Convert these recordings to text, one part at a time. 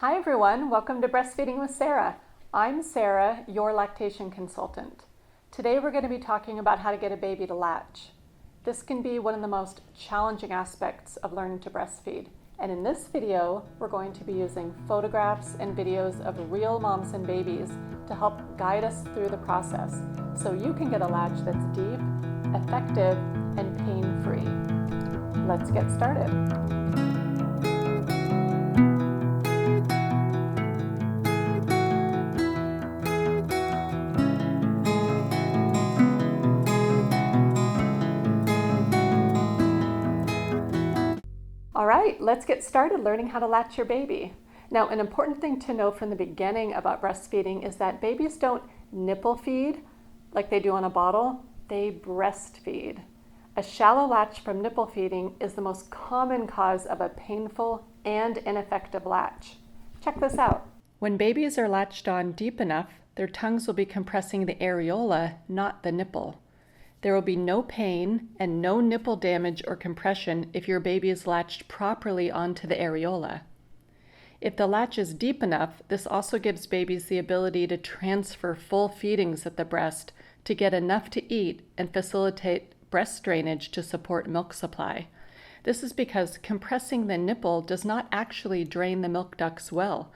Hi everyone, welcome to Breastfeeding with Sarah. I'm Sarah, your lactation consultant. Today we're going to be talking about how to get a baby to latch. This can be one of the most challenging aspects of learning to breastfeed. And in this video, we're going to be using photographs and videos of real moms and babies to help guide us through the process so you can get a latch that's deep, effective, and pain-free. Let's get started. All right, let's get started learning how to latch your baby. Now, an important thing to know from the beginning about breastfeeding is that babies don't nipple feed like they do on a bottle, they breastfeed. A shallow latch from nipple feeding is the most common cause of a painful and ineffective latch. Check this out. When babies are latched on deep enough, their tongues will be compressing the areola, not the nipple. There will be no pain and no nipple damage or compression if your baby is latched properly onto the areola. If the latch is deep enough, this also gives babies the ability to transfer full feedings at the breast to get enough to eat and facilitate breast drainage to support milk supply. This is because compressing the nipple does not actually drain the milk ducts well.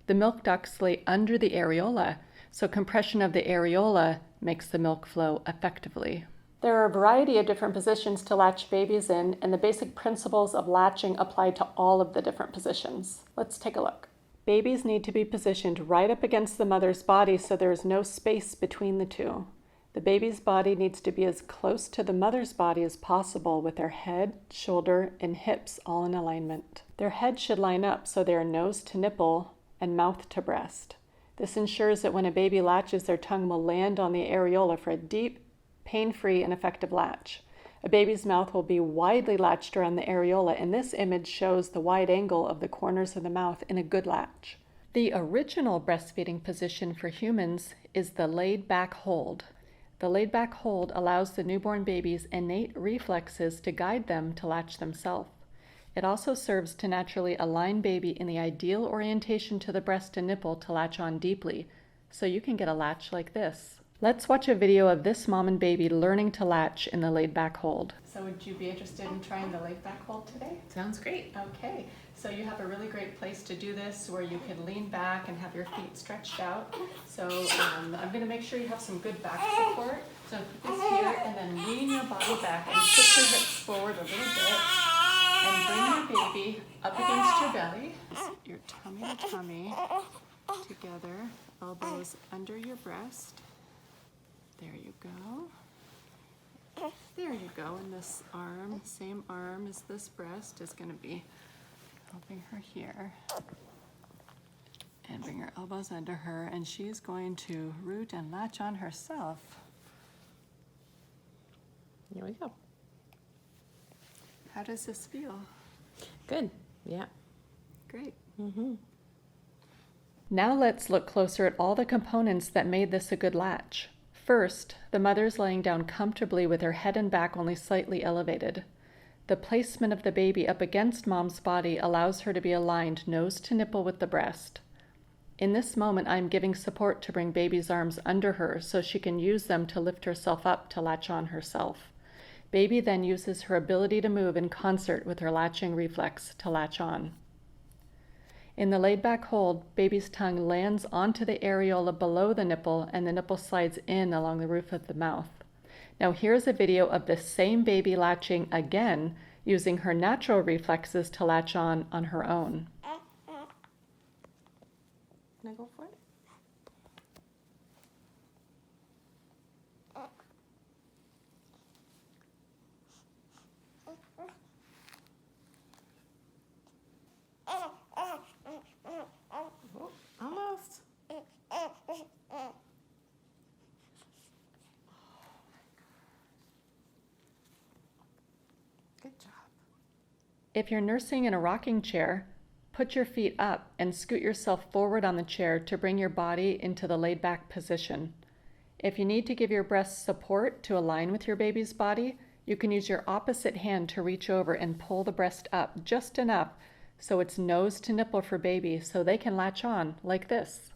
The milk ducts lay under the areola, so compression of the areola makes the milk flow effectively. There are a variety of different positions to latch babies in, and the basic principles of latching apply to all of the different positions. Let's take a look. Babies need to be positioned right up against the mother's body so there is no space between the two. The baby's body needs to be as close to the mother's body as possible with their head, shoulder, and hips all in alignment. Their head should line up so they are nose to nipple and mouth to breast. This ensures that when a baby latches, their tongue will land on the areola for a deep, pain-free, and effective latch. A baby's mouth will be widely latched around the areola, and this image shows the wide angle of the corners of the mouth in a good latch. The original breastfeeding position for humans is the laid-back hold. The laid-back hold allows the newborn baby's innate reflexes to guide them to latch themselves. It also serves to naturally align baby in the ideal orientation to the breast and nipple to latch on deeply, so you can get a latch like this. Let's watch a video of this mom and baby learning to latch in the laid-back hold. So would you be interested in trying the laid-back hold today? Sounds great. Okay, so you have a really great place to do this where you can lean back and have your feet stretched out. So I'm going to make sure you have some good back support. So put this here and then lean your body back and shift your hips forward a little bit. And bring your baby up against your belly. Your tummy to tummy together, elbows under your breast. There you go. There you go. And this arm, same arm as this breast, is going to be helping her here. And bring her elbows under her, and she's going to root and latch on herself. Here we go. How does this feel? Good. Yeah. Great. Mm-hmm. Now let's look closer at all the components that made this a good latch. First, the mother's laying down comfortably with her head and back only slightly elevated. The placement of the baby up against mom's body allows her to be aligned nose to nipple with the breast. In this moment, I'm giving support to bring baby's arms under her so she can use them to lift herself up to latch on herself. Baby then uses her ability to move in concert with her latching reflex to latch on. In the laid-back hold, baby's tongue lands onto the areola below the nipple, and the nipple slides in along the roof of the mouth. Now here's a video of the same baby latching again, using her natural reflexes to latch on her own. Can I go for it? Oh, almost. Good job. If you're nursing in a rocking chair, put your feet up and scoot yourself forward on the chair to bring your body into the laid-back position. If you need to give your breast support to align with your baby's body, you can use your opposite hand to reach over and pull the breast up just enough So it's nose to nipple for baby, so they can latch on like this.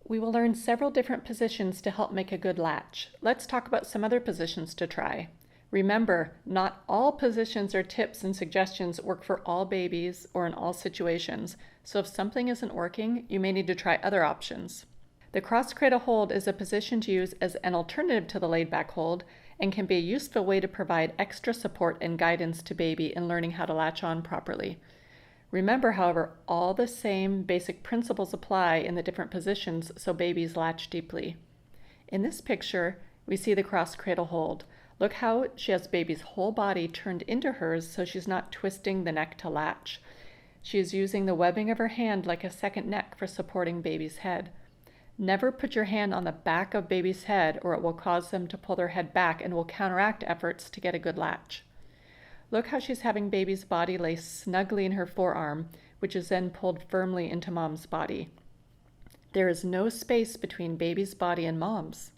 We will learn several different positions to help make a good latch. Let's talk about some other positions to try. Remember, not all positions or tips and suggestions work for all babies or in all situations, so if something isn't working, you may need to try other options. The cross cradle hold is a position to use as an alternative to the laid back hold and can be a useful way to provide extra support and guidance to baby in learning how to latch on properly. Remember, however, all the same basic principles apply in the different positions so babies latch deeply. In this picture, we see the cross cradle hold. Look how she has baby's whole body turned into hers so she's not twisting the neck to latch. She is using the webbing of her hand like a second neck for supporting baby's head. Never put your hand on the back of baby's head or it will cause them to pull their head back and will counteract efforts to get a good latch. Look how she's having baby's body lay snugly in her forearm, which is then pulled firmly into mom's body. There is no space between baby's body and mom's.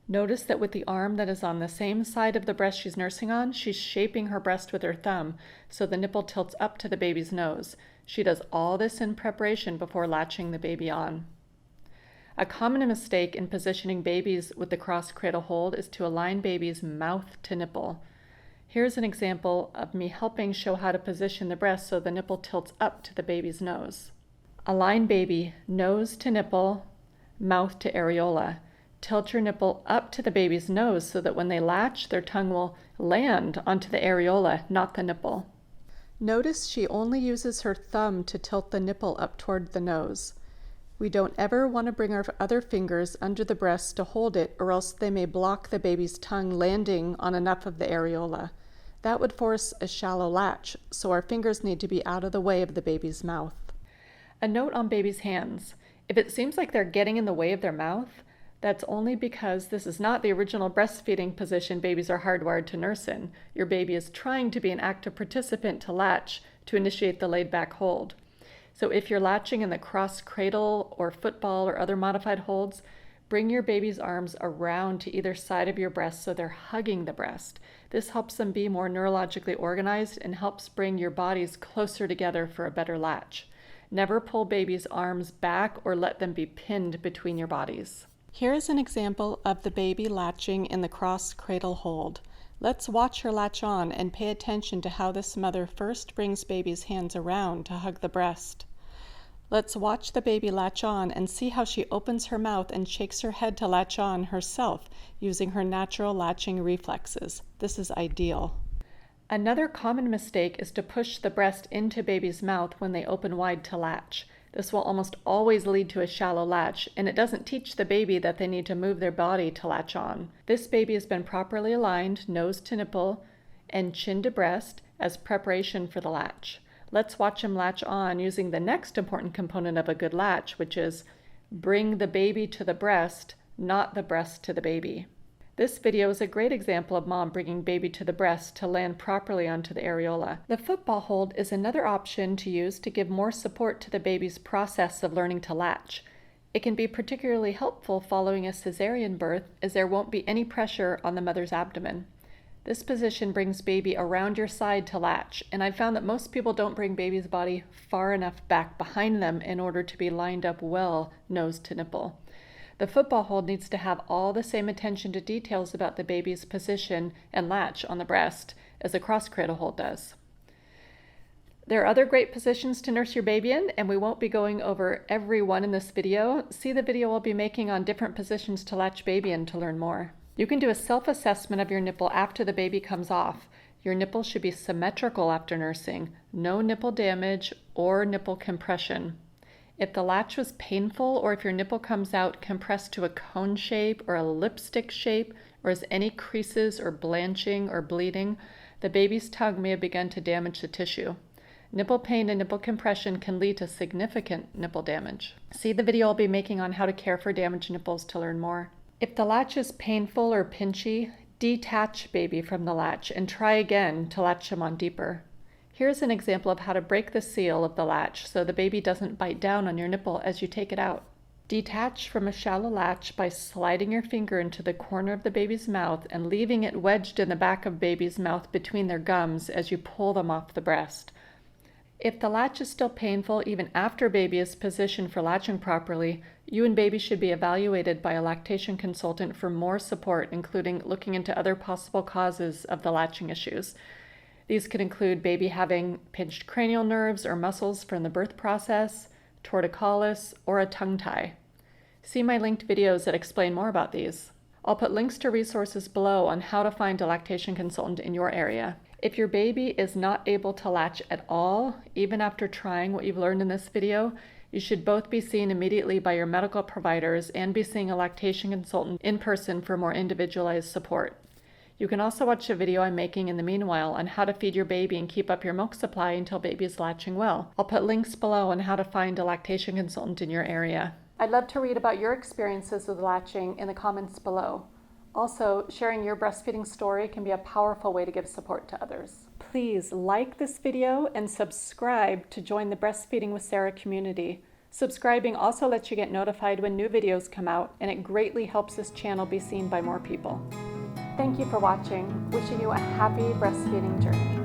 Notice that with the arm that is on the same side of the breast she's nursing on, she's shaping her breast with her thumb so the nipple tilts up to the baby's nose. She does all this in preparation before latching the baby on. A common mistake in positioning babies with the cross cradle hold is to align baby's mouth to nipple. Here's an example of me helping show how to position the breast so the nipple tilts up to the baby's nose. Align baby nose to nipple, mouth to areola. Tilt your nipple up to the baby's nose so that when they latch, their tongue will land onto the areola, not the nipple. Notice she only uses her thumb to tilt the nipple up toward the nose. We don't ever want to bring our other fingers under the breast to hold it, or else they may block the baby's tongue landing on enough of the areola. That would force a shallow latch, so our fingers need to be out of the way of the baby's mouth. A note on baby's hands. If it seems like they're getting in the way of their mouth, that's only because this is not the original breastfeeding position babies are hardwired to nurse in. Your baby is trying to be an active participant to latch to initiate the laid back hold. So if you're latching in the cross cradle or football or other modified holds, bring your baby's arms around to either side of your breast so they're hugging the breast. This helps them be more neurologically organized and helps bring your bodies closer together for a better latch. Never pull baby's arms back or let them be pinned between your bodies. Here is an example of the baby latching in the cross cradle hold. Let's watch her latch on and pay attention to how this mother first brings baby's hands around to hug the breast. Let's watch the baby latch on and see how she opens her mouth and shakes her head to latch on herself using her natural latching reflexes. This is ideal. Another common mistake is to push the breast into baby's mouth when they open wide to latch. This will almost always lead to a shallow latch, and it doesn't teach the baby that they need to move their body to latch on. This baby has been properly aligned, nose to nipple and chin to breast as preparation for the latch. Let's watch him latch on using the next important component of a good latch, which is bring the baby to the breast, not the breast to the baby. This video is a great example of mom bringing baby to the breast to land properly onto the areola. The football hold is another option to use to give more support to the baby's process of learning to latch. It can be particularly helpful following a cesarean birth, as there won't be any pressure on the mother's abdomen. This position brings baby around your side to latch, and I've found that most people don't bring baby's body far enough back behind them in order to be lined up well nose to nipple. The football hold needs to have all the same attention to details about the baby's position and latch on the breast as a cross cradle hold does. There are other great positions to nurse your baby in, and we won't be going over every one in this video. See the video we'll be making on different positions to latch baby in to learn more. You can do a self-assessment of your nipple after the baby comes off. Your nipple should be symmetrical after nursing, no nipple damage or nipple compression. If the latch was painful or if your nipple comes out compressed to a cone shape or a lipstick shape or has any creases or blanching or bleeding, the baby's tongue may have begun to damage the tissue. Nipple pain and nipple compression can lead to significant nipple damage. See the video I'll be making on how to care for damaged nipples to learn more. If the latch is painful or pinchy, detach baby from the latch and try again to latch them on deeper. Here's an example of how to break the seal of the latch so the baby doesn't bite down on your nipple as you take it out. Detach from a shallow latch by sliding your finger into the corner of the baby's mouth and leaving it wedged in the back of baby's mouth between their gums as you pull them off the breast. If the latch is still painful even after baby is positioned for latching properly, you and baby should be evaluated by a lactation consultant for more support, including looking into other possible causes of the latching issues. These could include baby having pinched cranial nerves or muscles from the birth process, torticollis, or a tongue tie. See my linked videos that explain more about these. I'll put links to resources below on how to find a lactation consultant in your area. If your baby is not able to latch at all, even after trying what you've learned in this video, you should both be seen immediately by your medical providers and be seeing a lactation consultant in person for more individualized support. You can also watch a video I'm making in the meanwhile on how to feed your baby and keep up your milk supply until baby is latching well. I'll put links below on how to find a lactation consultant in your area. I'd love to read about your experiences with latching in the comments below. Also, sharing your breastfeeding story can be a powerful way to give support to others. Please like this video and subscribe to join the Breastfeeding with Sarah community. Subscribing also lets you get notified when new videos come out, and it greatly helps this channel be seen by more people. Thank you for watching. Wishing you a happy breastfeeding journey.